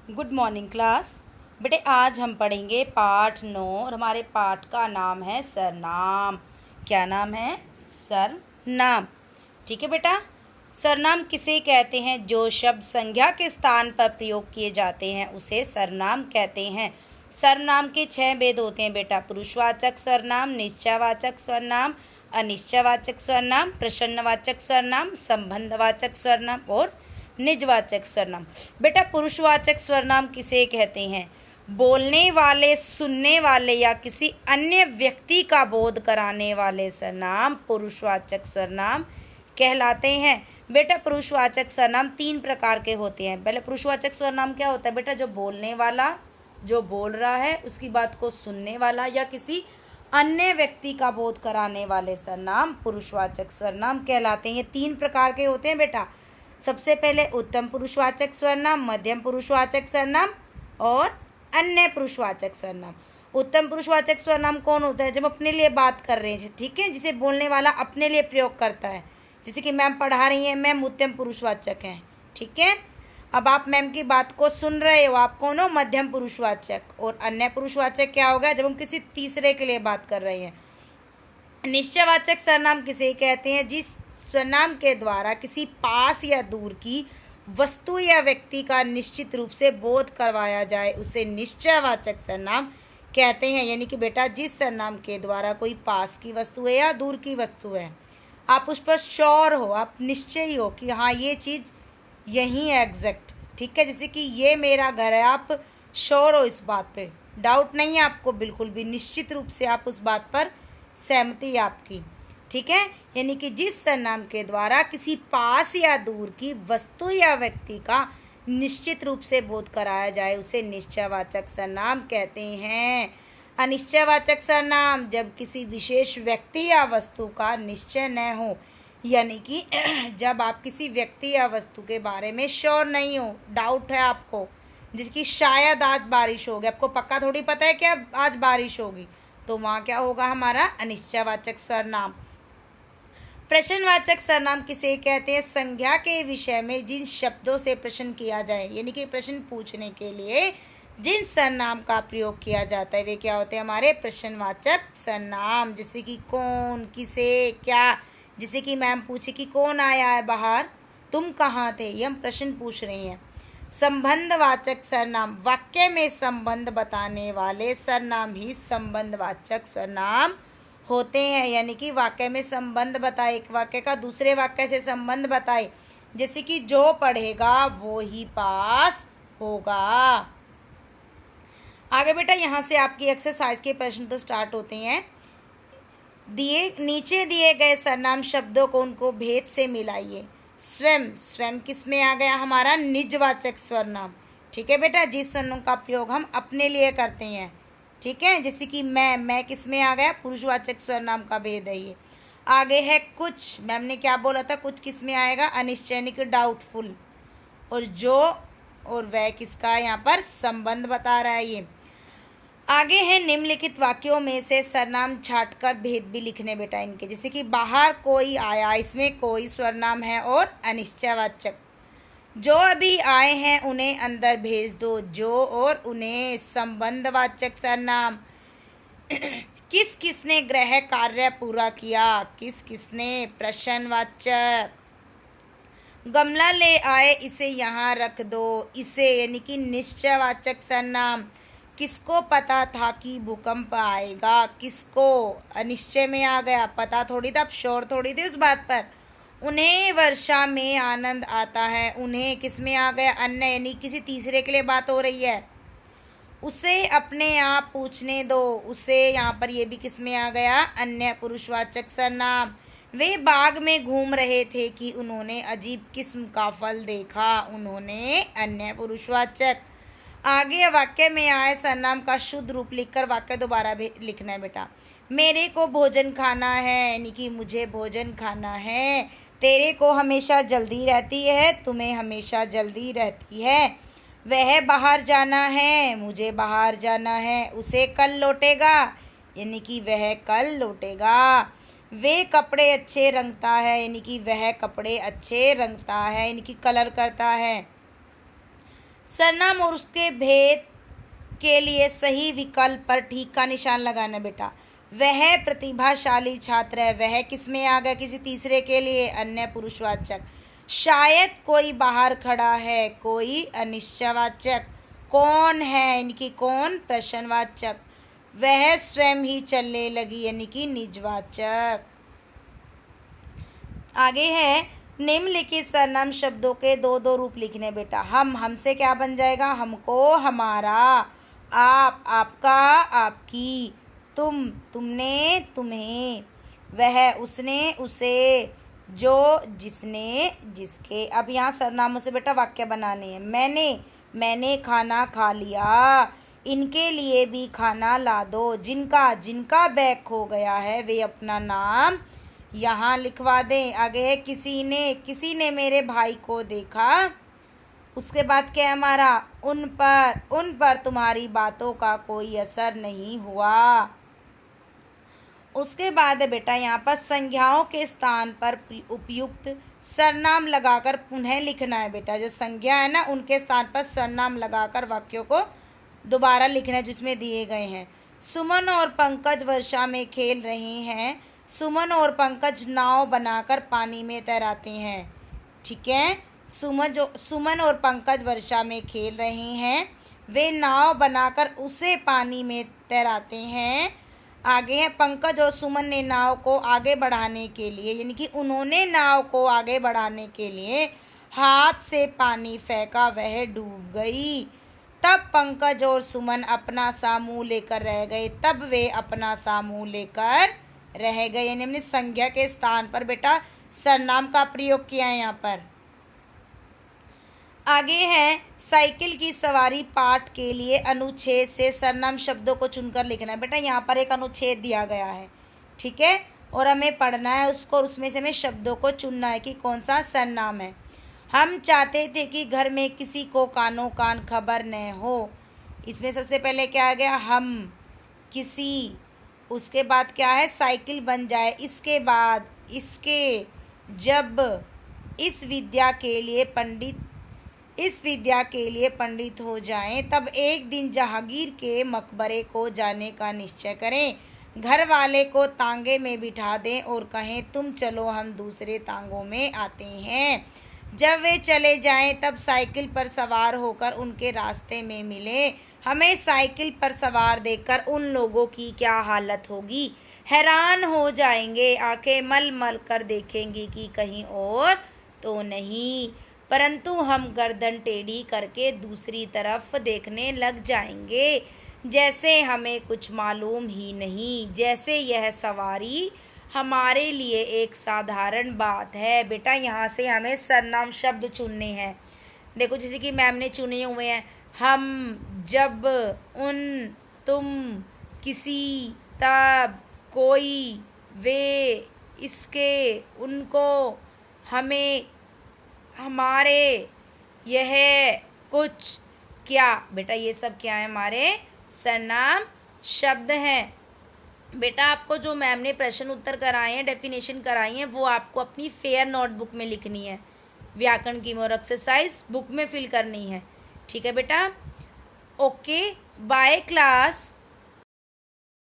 Good morning class. बेटे आज हम पढ़ेंगे पाठ 9 और हमारे पाठ का नाम है सरनाम। क्या नाम है? सरनाम। ठीक है बेटा। सरनाम किसे कहते हैं? जो शब्द संज्ञा के स्थान पर प्रयोग किए जाते हैं उसे सरनाम कहते हैं। सरनाम के 6 भेद होते हैं बेटा। पुरुषवाचक सरनाम, निश्चयवाचक सरनाम, अनिश्चयवाचक सरनाम, प्रश्नवाचक सरनाम, संबंधवाचक सरनाम और निजवाचक स्वरनाम। बेटा पुरुषवाचक स्वरनाम किसे कहते हैं? बोलने वाले, सुनने वाले या किसी अन्य व्यक्ति का बोध कराने वाले सरनाम पुरुषवाचक स्वरनाम कहलाते हैं। बेटा पुरुषवाचक सरनाम 3 प्रकार के होते हैं। पहले पुरुषवाचक स्वरनाम क्या होता है बेटा? जो बोलने वाला, जो बोल रहा है उसकी बात को सुनने वाला या किसी अन्य व्यक्ति का बोध कराने वाले सरनाम पुरुषवाचक स्वरनाम कहलाते हैं। ये 3 प्रकार के होते हैं बेटा। सबसे पहले उत्तम पुरुषवाचक सर्वनाम, मध्यम पुरुषवाचक सर्वनाम और अन्य पुरुषवाचक सर्वनाम। उत्तम पुरुषवाचक सर्वनाम कौन होता है? जब अपने लिए बात कर रहे हैं, ठीक है, जिसे बोलने वाला अपने लिए प्रयोग करता है। जैसे कि मैम पढ़ा रही हैं, मैम उत्तम पुरुषवाचक हैं, ठीक है। अब आप मैम की बात को सुन रहे हो, आप कौन हो? मध्यम पुरुषवाचक। और अन्य पुरुषवाचक क्या होगा? जब हम किसी तीसरे के लिए बात कर रहे हैं। निश्चयवाचक सर्वनाम किसे कहते हैं? जिस स्वनाम के द्वारा किसी पास या दूर की वस्तु या व्यक्ति का निश्चित रूप से बोध करवाया जाए उसे निश्चयवाचक सर्वनाम कहते हैं। यानी कि बेटा जिस सर्वनाम के द्वारा कोई पास की वस्तु है या दूर की वस्तु है, आप उस पर श्योर हो, आप निश्चय हो कि हाँ ये चीज़ यही है एग्जैक्ट, ठीक है। जैसे कि ये मेरा घर है, आप श्योर हो इस बात पे, डाउट नहीं है आपको, बिल्कुल भी निश्चित रूप से आप उस बात पर सहमति है आपकी, ठीक है। यानी कि जिस सर्वनाम के द्वारा किसी पास या दूर की वस्तु या व्यक्ति का निश्चित रूप से बोध कराया जाए उसे निश्चयवाचक सर्वनाम कहते हैं। अनिश्चयवाचक सर्वनाम जब किसी विशेष व्यक्ति या वस्तु का निश्चय न हो, यानी कि जब आप किसी व्यक्ति या वस्तु के बारे में श्योर नहीं हो, डाउट है आपको, जिसकी शायद आज बारिश होगी, आपको पक्का थोड़ी पता है कि आज बारिश होगी, तो वहाँ क्या होगा? हमारा अनिश्चयवाचक सर्वनाम। प्रश्नवाचक सर्वनाम किसे कहते हैं? संज्ञा के विषय में जिन शब्दों से प्रश्न किया जाए, यानी कि प्रश्न पूछने के लिए जिन सर्वनाम का प्रयोग किया जाता है वे क्या होते हैं? हमारे प्रश्नवाचक सर्वनाम। जैसे कि कौन, किसे, क्या। जैसे कि मैम पूछे कि कौन आया है बाहर, तुम कहाँ थे, ये हम प्रश्न पूछ रहे हैं। संबंधवाचक सर्वनाम, वाक्य में संबंध बताने वाले सर्वनाम ही संबंधवाचक सर्वनाम होते हैं। यानी कि वाक्य में संबंध बताए, एक वाक्य का दूसरे वाक्य से संबंध बताए। जैसे कि जो पढ़ेगा वो ही पास होगा। आगे बेटा यहाँ से आपकी एक्सरसाइज के प्रश्न तो स्टार्ट होते हैं। नीचे दिए गए सर्वनाम शब्दों को उनको भेद से मिलाइए। स्वयं, स्वयं किस में आ गया? हमारा निजवाचक सर्वनाम, ठीक है बेटा। जिस सर्वनाम का प्रयोग हम अपने लिए करते हैं, ठीक है। जैसे कि मैं किस में आ गया? पुरुषवाचक सर्वनाम का भेद है ये। आगे है कुछ, मैम ने क्या बोला था? कुछ किस में आएगा? अनिश्चयनिक, डाउटफुल। और जो और वह किसका यहाँ पर संबंध बता रहा है ये। आगे है निम्नलिखित वाक्यों में से सर्वनाम छांटकर भेद भी लिखने बेटा इनके। जैसे कि बाहर कोई आया, इसमें कोई सर्वनाम है और अनिश्चयवाचक। जो अभी आए हैं उन्हें अंदर भेज दो, जो और उन्हें संबंधवाचक सर्वनाम। किस किसने गृह कार्य पूरा किया, किस किसने प्रश्नवाचक। गमला ले आए, इसे यहाँ रख दो, इसे यानी कि निश्चयवाचक सर्वनाम। किसको पता था कि भूकंप आएगा, किसको अनिश्चय में आ गया, पता थोड़ी था, श्योर थोड़ी थी उस बात पर। उन्हें वर्षा में आनंद आता है, उन्हें किस में आ गया? अन्य, यानी किसी तीसरे के लिए बात हो रही है। उसे अपने आप पूछने दो, उसे यहाँ पर ये भी किस में आ गया? अन्य पुरुषवाचक सर्वनाम। वे बाग में घूम रहे थे कि उन्होंने अजीब किस्म का फल देखा, उन्होंने अन्य पुरुषवाचक। आगे वाक्य में आए सर्वनाम का शुद्ध रूप लिखकर वाक्य दोबारा भी लिखना है बेटा। मेरे को भोजन खाना है, यानी कि मुझे भोजन खाना है। तेरे को हमेशा जल्दी रहती है, तुम्हें हमेशा जल्दी रहती है। वह बाहर जाना है, मुझे बाहर जाना है। उसे कल लौटेगा, यानी कि वह कल लौटेगा। वे कपड़े अच्छे रंगता है, यानी कि वह कपड़े अच्छे रंगता है, यानी कि कलर करता है। सरनाम और उसके भेद के लिए सही विकल्प पर ठीक का निशान लगाना बेटा। वह प्रतिभाशाली छात्र है, वह किसमें आ गया, किसी तीसरे के लिए, अन्य पुरुषवाचक। शायद कोई बाहर खड़ा है, कोई अनिश्चयवाचक। कौन है, इनकी कौन, प्रश्नवाचक। वह स्वयं ही चलने लगी, यानी कि निजवाचक। आगे है निम्नलिखित सर्वनाम शब्दों के दो दो रूप लिखने बेटा। हमसे क्या बन जाएगा, हमको, हमारा। आप, आपका, आपकी। तुम, तुमने, तुम्हें। वह, उसने, उसे। जो, जिसने, जिसके। अब यहाँ सर्वनामों से बेटा वाक्य बनाने हैं। मैंने खाना खा लिया। इनके लिए भी खाना ला दो। जिनका बैग खो गया है वे अपना नाम यहाँ लिखवा दें। आगे है किसी ने मेरे भाई को देखा। उसके बाद क्या है हमारा, उन पर तुम्हारी बातों का कोई असर नहीं हुआ। उसके बाद है बेटा यहाँ पर संज्ञाओं के स्थान पर उपयुक्त सर्वनाम लगाकर पुनः लिखना है बेटा। जो संज्ञा है ना, उनके स्थान पर सर्वनाम लगाकर वाक्यों को दोबारा लिखना है जिसमें दिए गए हैं। सुमन और पंकज वर्षा में खेल रहे हैं। सुमन और पंकज नाव बनाकर पानी में तैराते हैं। ठीक है, सुमन और पंकज वर्षा में खेल रहे हैं, वे नाव बनाकर उसे पानी में तैराते हैं। आगे है पंकज और सुमन ने नाव को आगे बढ़ाने के लिए, यानी कि उन्होंने नाव को आगे बढ़ाने के लिए हाथ से पानी फेंका, वह डूब गई। तब पंकज और सुमन अपना सा मुंह लेकर रह गए। तब वे अपना सा मुंह लेकर रह गए, यानी हमने संज्ञा के स्थान पर बेटा सर्वनाम का प्रयोग किया है यहाँ पर। आगे है साइकिल की सवारी पाठ के लिए अनुच्छेद से सर्वनाम शब्दों को चुनकर लिखना है बेटा। यहाँ पर एक अनुच्छेद दिया गया है, ठीक है, और हमें पढ़ना है उसको, और उसमें से हमें शब्दों को चुनना है कि कौन सा सर्वनाम है। हम चाहते थे कि घर में किसी को कानो कान खबर न हो। इसमें सबसे पहले क्या आ गया, हम, किसी। उसके बाद क्या है, साइकिल बन जाए। इसके बाद इसके, जब, इस विद्या के लिए पंडित हो जाएं, तब एक दिन जहांगीर के मकबरे को जाने का निश्चय करें। घर वाले को तांगे में बिठा दें और कहें तुम चलो हम दूसरे तांगों में आते हैं। जब वे चले जाएं तब साइकिल पर सवार होकर उनके रास्ते में मिले। हमें साइकिल पर सवार देखकर उन लोगों की क्या हालत होगी, हैरान हो जाएंगे, आंखें मल मल कर देखेंगी कि कहीं और तो नहीं, परंतु हम गर्दन टेढ़ी करके दूसरी तरफ देखने लग जाएंगे जैसे हमें कुछ मालूम ही नहीं, जैसे यह सवारी हमारे लिए एक साधारण बात है। बेटा यहाँ से हमें सर्वनाम शब्द चुनने हैं। देखो जैसे कि मैम ने चुने हुए हैं, हम, जब, उन, तुम, किसी, तब, कोई, वे, इसके, उनको, हमें, हमारे, यह, कुछ, क्या। बेटा ये सब क्या है, हमारे सर्वनाम शब्द हैं। बेटा आपको जो मैम ने प्रश्न उत्तर कराए हैं, डेफिनेशन कराई हैं, वो आपको अपनी फेयर नोटबुक में लिखनी है, व्याकरण की और एक्सरसाइज बुक में फिल करनी है। ठीक है बेटा, ओके, बाय क्लास।